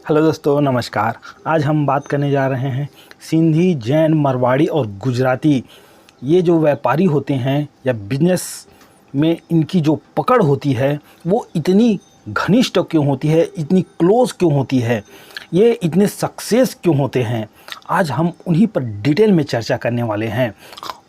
Hello दोस्तों, नमस्कार। आज हम बात करने जा रहे हैं सिंधी, जैन, मारवाड़ी और गुजराती ये जो व्यापारी होते हैं या बिजनेस में इनकी जो पकड़ होती है वो इतनी घनिष्ठ क्यों होती है, इतनी क्लोज क्यों होती है, ये इतने सक्सेस क्यों होते हैं। आज हम उन्हीं पर डिटेल में चर्चा करने वाले हैं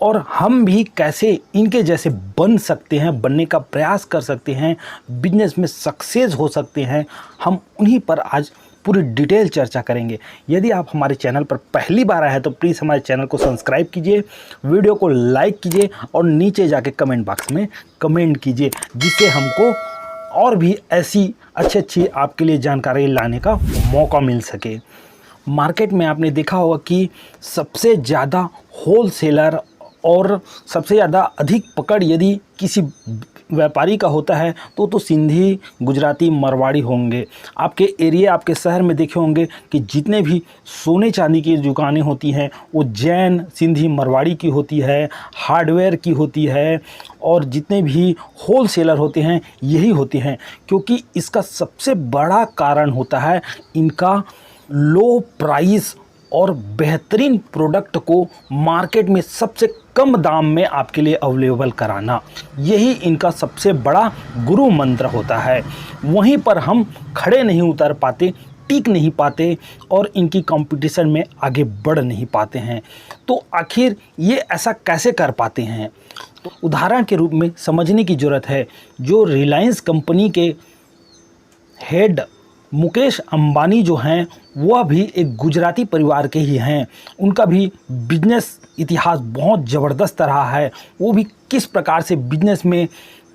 और हम भी कैसे इनके जैसे बन सकते हैं, बनने का प्रयास कर सकते हैं, बिजनेस में सक्सेस हो सकते हैं। हम उन्हीं पर आज पूरी डिटेल चर्चा करेंगे। यदि आप हमारे चैनल पर पहली बार आए हैं तो प्लीज़ हमारे चैनल को सब्सक्राइब कीजिए, वीडियो को लाइक कीजिए और नीचे जाके कमेंट बॉक्स में कमेंट कीजिए, जिससे हमको और भी ऐसी अच्छी आपके लिए जानकारी लाने का मौका मिल सके। मार्केट में आपने देखा होगा कि सबसे ज़्यादा होलसेलर और सबसे ज़्यादा अधिक पकड़ यदि किसी व्यापारी का होता है तो सिंधी, गुजराती, मारवाड़ी होंगे। आपके एरिया, आपके शहर में देखे होंगे कि जितने भी सोने चांदी की दुकानें होती हैं वो जैन, सिंधी, मारवाड़ी की होती है, हार्डवेयर की होती है और जितने भी होलसेलर होते हैं यही होते हैं। क्योंकि इसका सबसे बड़ा कारण होता है इनका लो प्राइस और बेहतरीन प्रोडक्ट को मार्केट में सबसे कम दाम में आपके लिए अवेलेबल कराना। यही इनका सबसे बड़ा गुरु मंत्र होता है। वहीं पर हम खड़े नहीं उतर पाते, टिक नहीं पाते और इनकी कंपटीशन में आगे बढ़ नहीं पाते हैं। तो आखिर ये ऐसा कैसे कर पाते हैं? तो उदाहरण के रूप में समझने की ज़रूरत है। जो रिलायंस कंपनी के हेड मुकेश अंबानी जो हैं वह भी एक गुजराती परिवार के ही हैं। उनका भी बिजनेस इतिहास बहुत ज़बरदस्त रहा है। वो भी किस प्रकार से बिजनेस में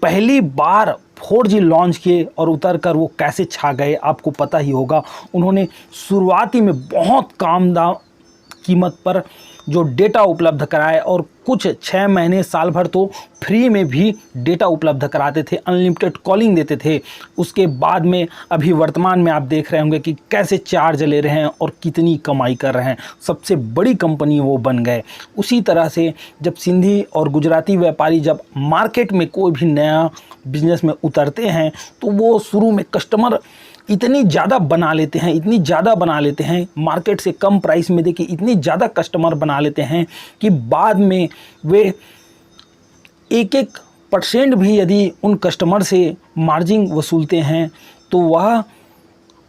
पहली बार 4G लॉन्च किए और उतर कर वो कैसे छा गए आपको पता ही होगा। उन्होंने शुरुआती में बहुत कम कीमत पर जो डेटा उपलब्ध कराए और कुछ 6 महीने साल भर तो फ्री में भी डेटा उपलब्ध कराते थे, अनलिमिटेड कॉलिंग देते थे। उसके बाद में अभी वर्तमान में आप देख रहे होंगे कि कैसे चार्ज ले रहे हैं और कितनी कमाई कर रहे हैं। सबसे बड़ी कंपनी वो बन गए। उसी तरह से जब सिंधी और गुजराती व्यापारी जब मार्केट में कोई भी नया बिजनेस में उतरते हैं तो वो शुरू में कस्टमर इतनी ज़्यादा बना लेते हैं, इतनी ज़्यादा बना लेते हैं, मार्केट से कम प्राइस में देखिए इतनी ज़्यादा कस्टमर बना लेते हैं कि बाद में वे 1% भी यदि उन कस्टमर से मार्जिन वसूलते हैं तो वह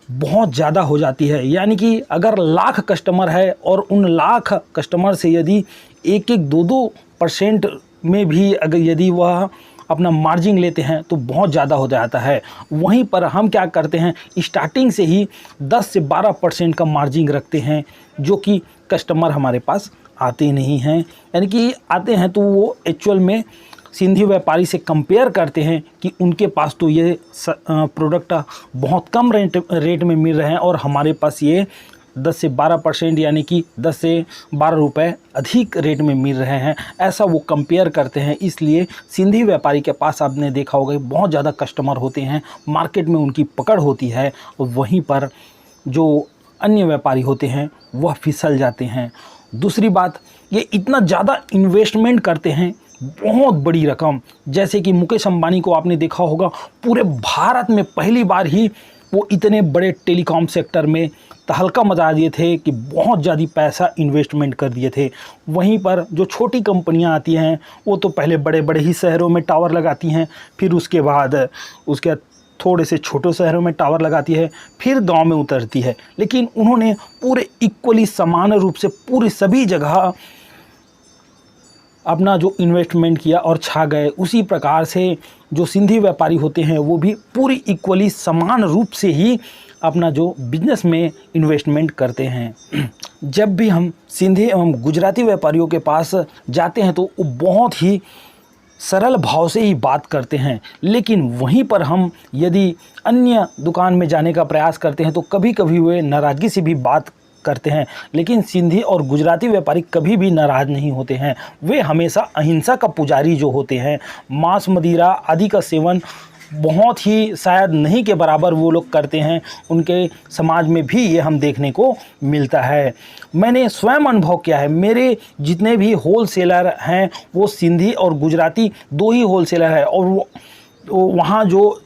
बहुत ज़्यादा हो जाती है। यानी कि अगर लाख कस्टमर है और उन लाख कस्टमर से यदि 1-2% में भी अगर यदि वह अपना मार्जिन लेते हैं तो बहुत ज़्यादा हो जाता है। वहीं पर हम क्या करते हैं, स्टार्टिंग से ही 10 से 12% का मार्जिन रखते हैं, जो कि कस्टमर हमारे पास आते नहीं हैं। यानी कि आते हैं तो वो एक्चुअल में सिंधी व्यापारी से कंपेयर करते हैं कि उनके पास तो ये प्रोडक्ट बहुत कम रेट में मिल रहे हैं और हमारे पास ये 10 से 12% यानी कि 10 से 12 रुपये अधिक रेट में मिल रहे हैं। ऐसा वो कंपेयर करते हैं। इसलिए सिंधी व्यापारी के पास आपने देखा होगा बहुत ज़्यादा कस्टमर होते हैं, मार्केट में उनकी पकड़ होती है और वहीं पर जो अन्य व्यापारी होते हैं वह फिसल जाते हैं। दूसरी बात, ये इतना ज़्यादा इन्वेस्टमेंट करते हैं, बहुत बड़ी रकम। जैसे कि मुकेश अंबानी को आपने देखा होगा, पूरे भारत में पहली बार ही वो इतने बड़े टेलीकॉम सेक्टर में तहलका मचा दिए थे कि बहुत ज़्यादा पैसा इन्वेस्टमेंट कर दिए थे। वहीं पर जो छोटी कंपनियां आती हैं वो तो पहले बड़े बड़े ही शहरों में टावर लगाती हैं, फिर उसके बाद थोड़े से छोटे शहरों में टावर लगाती है, फिर गांव में उतरती है। लेकिन उन्होंने पूरे इक्वली समान रूप से पूरी सभी जगह अपना जो इन्वेस्टमेंट किया और छा गए। उसी प्रकार से जो सिंधी व्यापारी होते हैं वो भी पूरी इक्वली समान रूप से ही अपना जो बिजनेस में इन्वेस्टमेंट करते हैं। जब भी हम सिंधी एवं गुजराती व्यापारियों के पास जाते हैं तो वो बहुत ही सरल भाव से ही बात करते हैं, लेकिन वहीं पर हम यदि अन्य दुकान में जाने का प्रयास करते हैं तो कभी कभी वे नाराज़गी से भी बात करते हैं। लेकिन सिंधी और गुजराती व्यापारी कभी भी नाराज़ नहीं होते हैं। वे हमेशा अहिंसा का पुजारी जो होते हैं, मांस, मदिरा आदि का सेवन बहुत ही शायद नहीं के बराबर वो लोग करते हैं। उनके समाज में भी ये हम देखने को मिलता है। मैंने स्वयं अनुभव किया है। मेरे जितने भी होलसेलर हैं वो सिंधी और गुजराती 2 ही होलसेलर हैं और वो वहाँ जो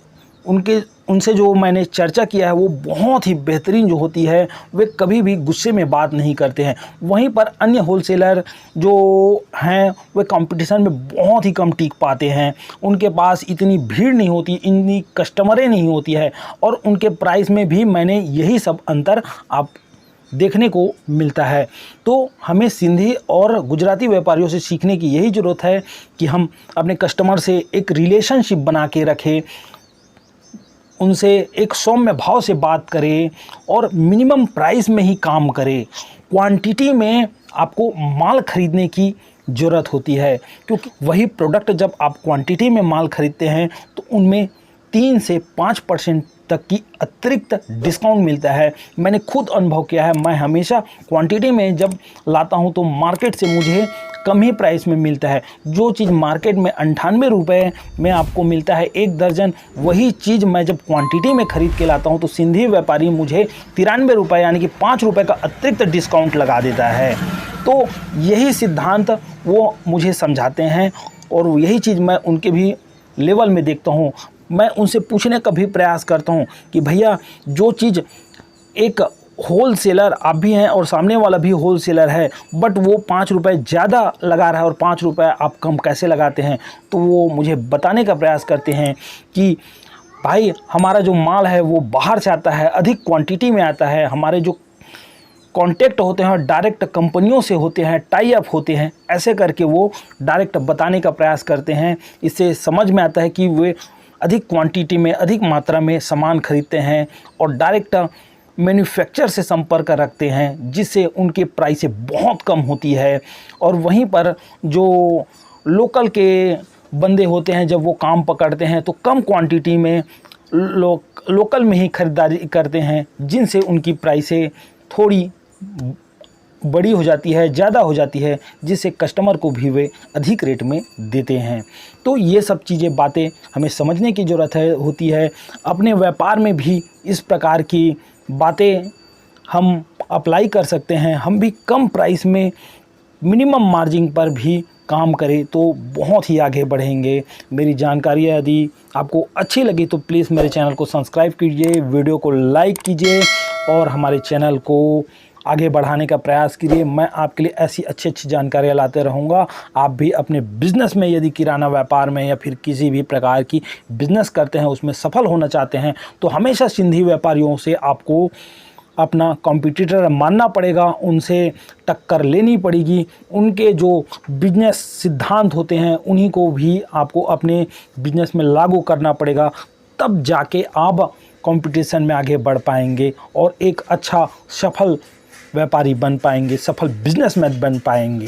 उनके उनसे जो मैंने चर्चा किया है वो बहुत ही बेहतरीन जो होती है, वे कभी भी गुस्से में बात नहीं करते हैं। वहीं पर अन्य होलसेलर जो हैं वे कंपटीशन में बहुत ही कम टिक पाते हैं, उनके पास इतनी भीड़ नहीं होती, इतनी कस्टमरें नहीं होती है, और उनके प्राइस में भी मैंने यही सब अंतर आप देखने को मिलता है। तो हमें सिंधी और गुजराती व्यापारियों से सीखने की यही ज़रूरत है कि हम अपने कस्टमर से एक रिलेशनशिप बना के रखें, उनसे एक सौम्य भाव से बात करें और मिनिमम प्राइस में ही काम करें। क्वांटिटी में आपको माल खरीदने की ज़रूरत होती है, क्योंकि वही प्रोडक्ट जब आप क्वांटिटी में माल खरीदते हैं तो उनमें 3 से 5% तक की अतिरिक्त डिस्काउंट मिलता है। मैंने खुद अनुभव किया है, मैं हमेशा क्वांटिटी में जब लाता हूं तो मार्केट से मुझे कम ही प्राइस में मिलता है। जो चीज़ मार्केट में 98 रुपये में आपको मिलता है 1 दर्जन, वही चीज़ मैं जब क्वांटिटी में ख़रीद के लाता हूं तो सिंधी व्यापारी मुझे 93 रुपये यानी कि 5 रुपये का अतिरिक्त डिस्काउंट लगा देता है। तो यही सिद्धांत वो मुझे समझाते हैं और यही चीज़ मैं उनके भी लेवल में देखता हूँ। मैं उनसे पूछने का भी प्रयास करता हूँ कि भैया जो चीज़ एक होलसेलर आप भी हैं और सामने वाला भी होलसेलर है, बट वो 5 रुपये ज़्यादा लगा रहा है और 5 रुपये आप कम कैसे लगाते हैं, तो वो मुझे बताने का प्रयास करते हैं कि भाई हमारा जो माल है वो बाहर से आता है, अधिक क्वांटिटी में आता है, हमारे जो कॉन्टेक्ट होते हैं डायरेक्ट कंपनियों से होते हैं, टाई अप होते हैं, ऐसे करके वो डायरेक्ट बताने का प्रयास करते हैं। इससे समझ में आता है कि वे अधिक क्वांटिटी में, अधिक मात्रा में सामान खरीदते हैं और डायरेक्ट मैन्युफैक्चर से संपर्क रखते हैं, जिससे उनके प्राइसें बहुत कम होती है। और वहीं पर जो लोकल के बंदे होते हैं जब वो काम पकड़ते हैं तो कम क्वांटिटी में लोकल में ही ख़रीदारी करते हैं, जिनसे उनकी प्राइसें थोड़ी बड़ी हो जाती है, ज़्यादा हो जाती है, जिससे कस्टमर को भी वे अधिक रेट में देते हैं। तो ये सब चीज़ें बातें हमें समझने की ज़रूरत होती है। अपने व्यापार में भी इस प्रकार की बातें हम अप्लाई कर सकते हैं। हम भी कम प्राइस में मिनिमम मार्जिन पर भी काम करें तो बहुत ही आगे बढ़ेंगे। मेरी जानकारी यदि आपको अच्छी लगी तो प्लीज़ मेरे चैनल को सब्सक्राइब कीजिए, वीडियो को लाइक कीजिए और हमारे चैनल को आगे बढ़ाने का प्रयास कीजिए। मैं आपके लिए ऐसी अच्छी जानकारियाँ लाते रहूँगा। आप भी अपने बिज़नेस में यदि किराना व्यापार में या फिर किसी भी प्रकार की बिज़नेस करते हैं, उसमें सफल होना चाहते हैं, तो हमेशा सिंधी व्यापारियों से आपको अपना कॉम्पिटिटर मानना पड़ेगा, उनसे टक्कर लेनी पड़ेगी। उनके जो बिजनेस सिद्धांत होते हैं उन्हीं को भी आपको अपने बिजनेस में लागू करना पड़ेगा, तब जाके आप कंपटीशन में आगे बढ़ पाएंगे और एक अच्छा सफल व्यापारी बन पाएंगे, सफल बिजनेसमैन बन पाएंगे।